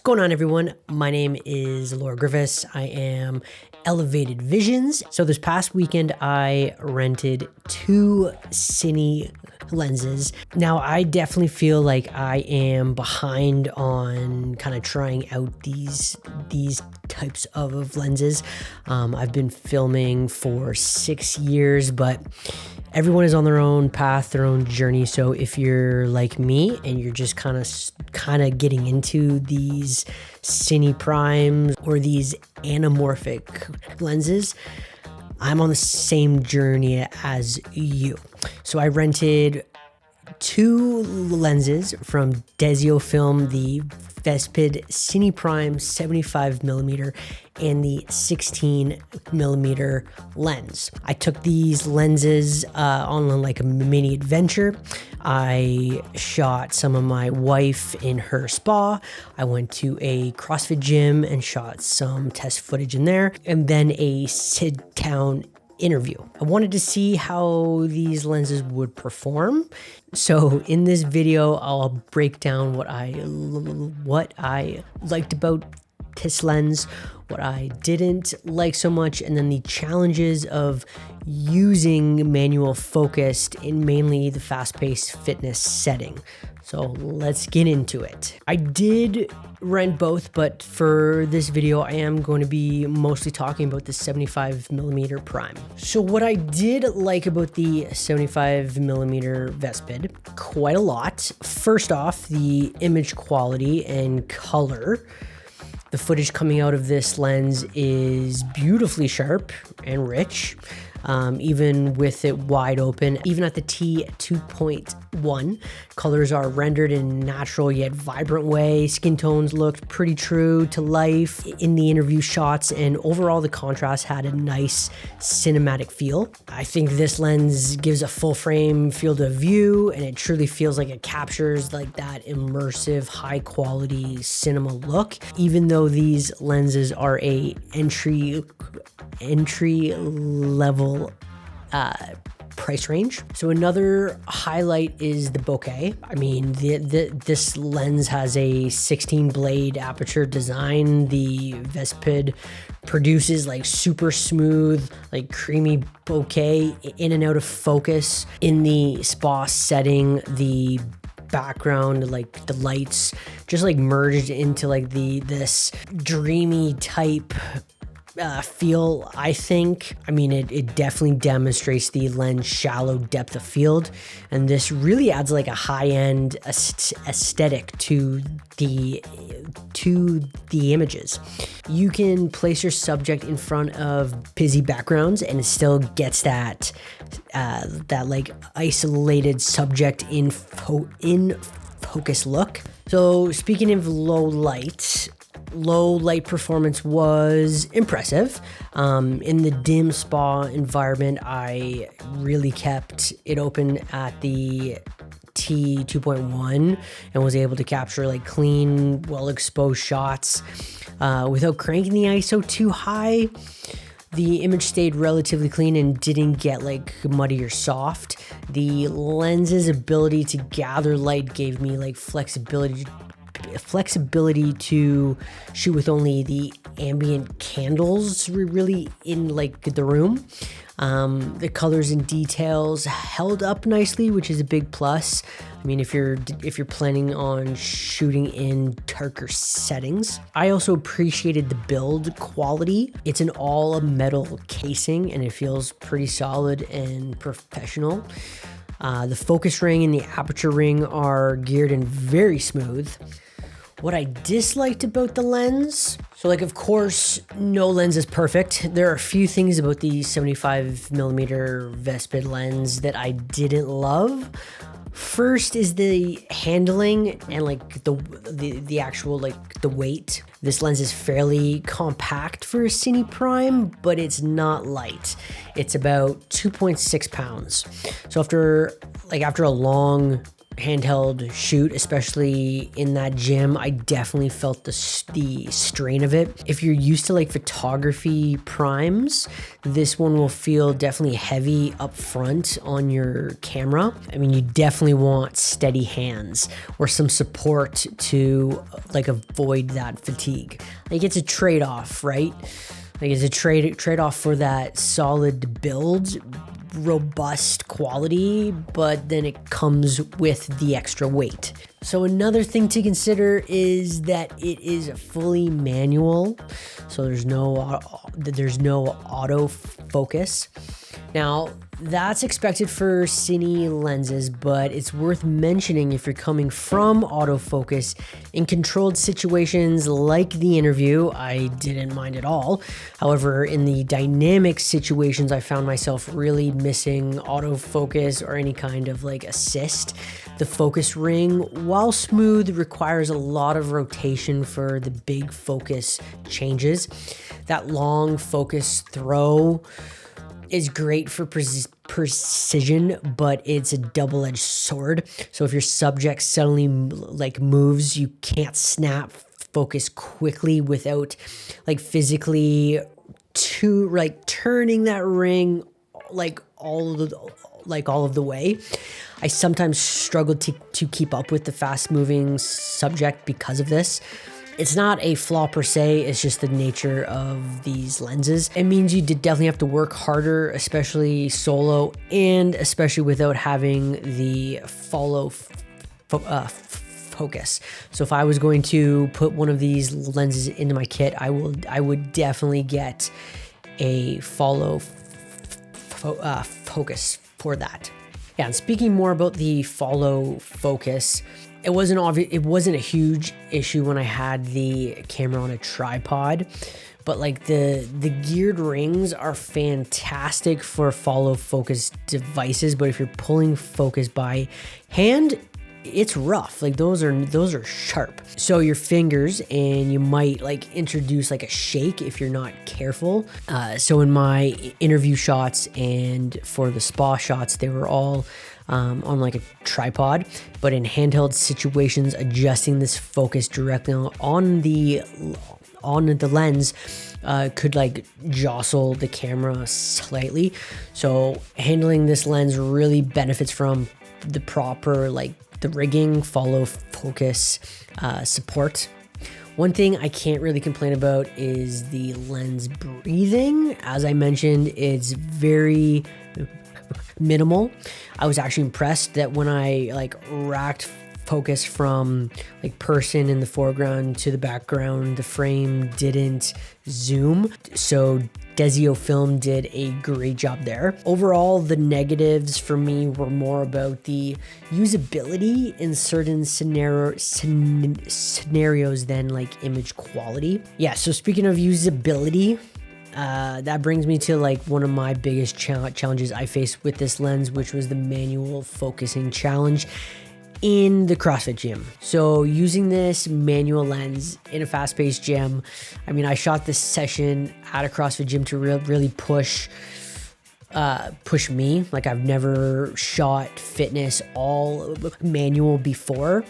going on, everyone? My name is Laura Griffiths. I am Elevated Visions. So this past weekend, I rented 2 cine lenses. Now, I definitely feel like I am behind on kind of trying out these types of lenses. I've been filming for 6 years, but everyone is on their own path, their own journey. So if you're like me and you're just kind of getting into these cine primes or these anamorphic lenses, I'm on the same journey as you. So I rented 2 lenses from DzoFIlm, the Vespid Cine Prime 75mm and the 16mm lens. I took these lenses on like a mini adventure. I shot some of my wife in her spa. I went to a CrossFit gym and shot some test footage in there, and then a sit-down interview. I wanted to see how these lenses would perform. So in this video, I'll break down what I liked about this lens, what I didn't like so much, and then the challenges of using manual focus in mainly the fast-paced fitness setting. So let's get into it. I did rent both, but for this video, I am going to be mostly talking about the 75mm prime. So what I did like about the 75mm Vespid, quite a lot. First off, the image quality and color. The footage coming out of this lens is beautifully sharp and rich, even with it wide open. Even at the T2.1, colors are rendered in a natural yet vibrant way. Skin tones looked pretty true to life in the interview shots, and overall the contrast had a nice cinematic feel. I think this lens gives a full frame field of view, and it truly feels like it captures like that immersive, high quality cinema look. Even though these lenses are a entry level price range. So another highlight is the bokeh. I mean, this lens has a 16 blade aperture design. The Vespid produces like super smooth, like creamy bokeh in and out of focus in the spa setting. The background, like the lights just like merged into like this dreamy type feel, I think. I mean, it definitely demonstrates the lens shallow depth of field, and this really adds like a high-end aesthetic to the images. You can place your subject in front of busy backgrounds and it still gets that like isolated subject in focus look. So speaking of low light performance was impressive. In the dim spa environment, I really kept it open at the T2.1 and was able to capture like clean, well exposed shots without cranking the ISO too high. The image stayed relatively clean and didn't get like muddy or soft. The lens's ability to gather light gave me like flexibility to shoot with only the ambient candles really in like the room. The colors and details held up nicely, which is a big plus. I mean, if you're planning on shooting in darker settings. I also appreciated the build quality. It's an all metal casing and it feels pretty solid and professional. The focus ring and the aperture ring are geared and very smooth. What I disliked about the lens, so like of course no lens is perfect. There are a few things about the 75mm Vespid lens that I didn't love. First is the handling and like the actual like the weight. This lens is fairly compact for a cine prime, but it's not light. It's about 2.6 pounds. So after a long handheld shoot, especially in that gym. I definitely felt the strain of it. If you're used to like photography primes, this one will feel definitely heavy up front on your camera. I mean, you definitely want steady hands or some support to like avoid that fatigue. Like it's a trade-off, right? Like it's a trade-off for that solid build, robust quality, but then it comes with the extra weight. So another thing to consider is that it is fully manual, so there's no autofocus. Now, that's expected for cine lenses, but it's worth mentioning if you're coming from autofocus in controlled situations like the interview, I didn't mind at all. However, in the dynamic situations, I found myself really missing autofocus or any kind of like assist. The focus ring, while smooth, requires a lot of rotation for the big focus changes. That long focus throw is great for precision, but it's a double-edged sword. So if your subject suddenly like moves, you can't snap focus quickly without like physically turning that ring like all of the way. I sometimes struggled to keep up with the fast-moving subject because of this. It's not a flaw per se, it's just the nature of these lenses. It means you definitely have to work harder, especially solo, and especially without having the focus. So if I was going to put one of these lenses into my kit, I would definitely get a focus for that. Yeah, and speaking more about the follow focus, it wasn't a huge issue when I had the camera on a tripod, but like the geared rings are fantastic for follow focus devices, but if you're pulling focus by hand, it's rough. Like those are sharp. So your fingers, and you might like introduce like a shake if you're not careful. So in my interview shots and for the spa shots, they were all on like a tripod, but in handheld situations, adjusting this focus directly on the lens could like jostle the camera slightly. So handling this lens really benefits from the proper like the rigging, follow focus support. One thing I can't really complain about is the lens breathing. As I mentioned, it's very minimal. I was actually impressed that when I like racked focus from like person in the foreground to the background, the frame didn't zoom. So DzoFIlm did a great job there. Overall, the negatives for me were more about the usability in certain scenarios than like image quality. Yeah, so speaking of usability, that brings me to like one of my biggest challenges I faced with this lens, which was the manual focusing challenge in the CrossFit gym. So using this manual lens in a fast-paced gym, I mean, I shot this session at a CrossFit gym to really push me. Like I've never shot fitness all manual before.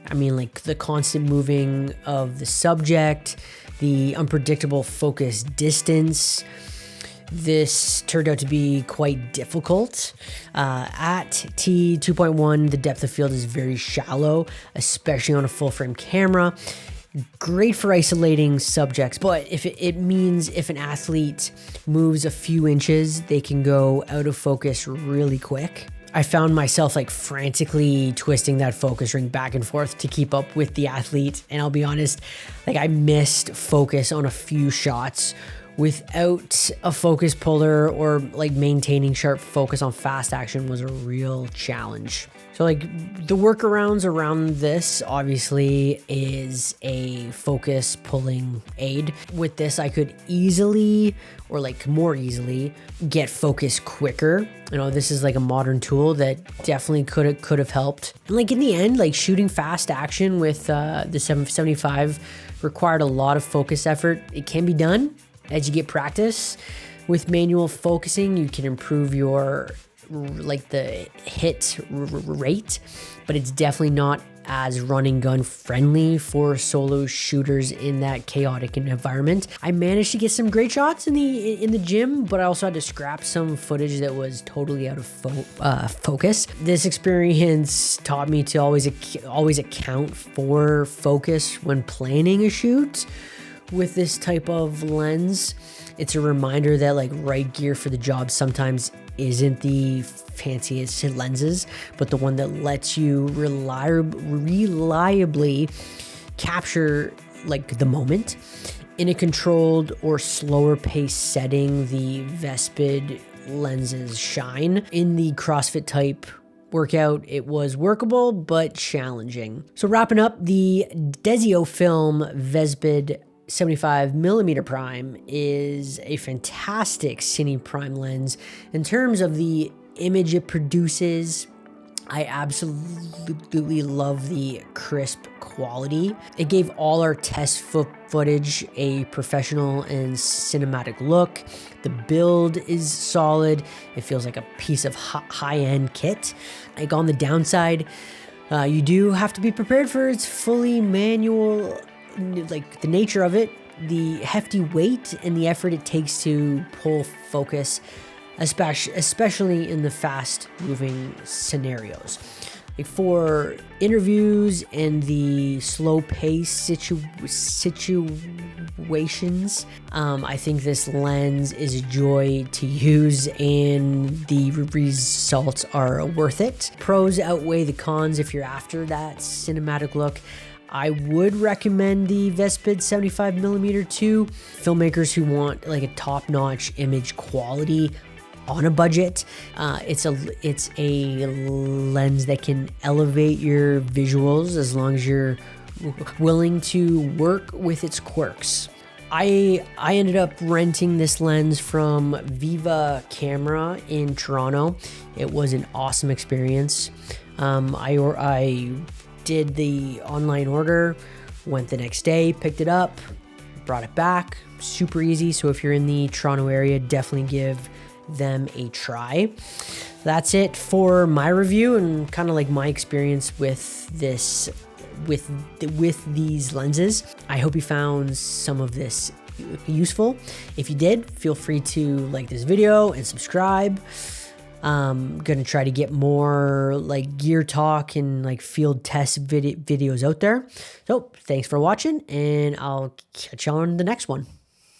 I mean, like the constant moving of the subject, the unpredictable focus distance. This turned out to be quite difficult. At T2.1, the depth of field is very shallow, especially on a full frame camera. Great for isolating subjects, but if it means if an athlete moves a few inches, they can go out of focus really quick. I found myself like frantically twisting that focus ring back and forth to keep up with the athlete. And I'll be honest, like I missed focus on a few shots without a focus puller, or like maintaining sharp focus on fast action was a real challenge. So like the workarounds around this obviously is a focus pulling aid. With this, I could easily, or like more easily, get focus quicker. You know, this is like a modern tool that definitely could have helped. And like in the end, like shooting fast action with the 775 required a lot of focus effort. It can be done. As you get practice with manual focusing, you can improve your like the hit rate, but it's definitely not as run and gun friendly for solo shooters in that chaotic environment. I managed to get some great shots in the gym, but I also had to scrap some footage that was totally out of focus. This experience taught me to always account for focus when planning a shoot with this type of lens. It's a reminder that like right gear for the job sometimes isn't the fanciest lenses, but the one that lets you reliably capture like the moment. In a controlled or slower pace setting, the Vespid lenses shine. In the CrossFit type workout, it was workable but challenging. So wrapping up, the DzoFIlm Vespid 75mm prime is a fantastic cine prime lens. In terms of the image it produces, I absolutely love the crisp quality. It gave all our test footage a professional and cinematic look. The build is solid. It feels like a piece of high-end kit. Like on the downside, you do have to be prepared for its fully manual, like the nature of it, the hefty weight and the effort it takes to pull focus, especially in the fast moving scenarios. Like for interviews and the slow pace situations, I think this lens is a joy to use and the results are worth it. Pros outweigh the cons if you're after that cinematic look. I would recommend the Vespid 75mm to filmmakers who want like a top-notch image quality on a budget. It's a lens that can elevate your visuals as long as you're willing to work with its quirks. I ended up renting this lens from Viva Camera in Toronto. It was an awesome experience. I did the online order, went the next day, picked it up, brought it back. Super easy. So if you're in the Toronto area, definitely give them a try. That's it for my review and kind of like my experience with this, with these lenses. I hope you found some of this useful. If you did, feel free to like this video and subscribe. Gonna try to get more like gear talk and like field test videos out there. So thanks for watching and I'll catch you on the next one.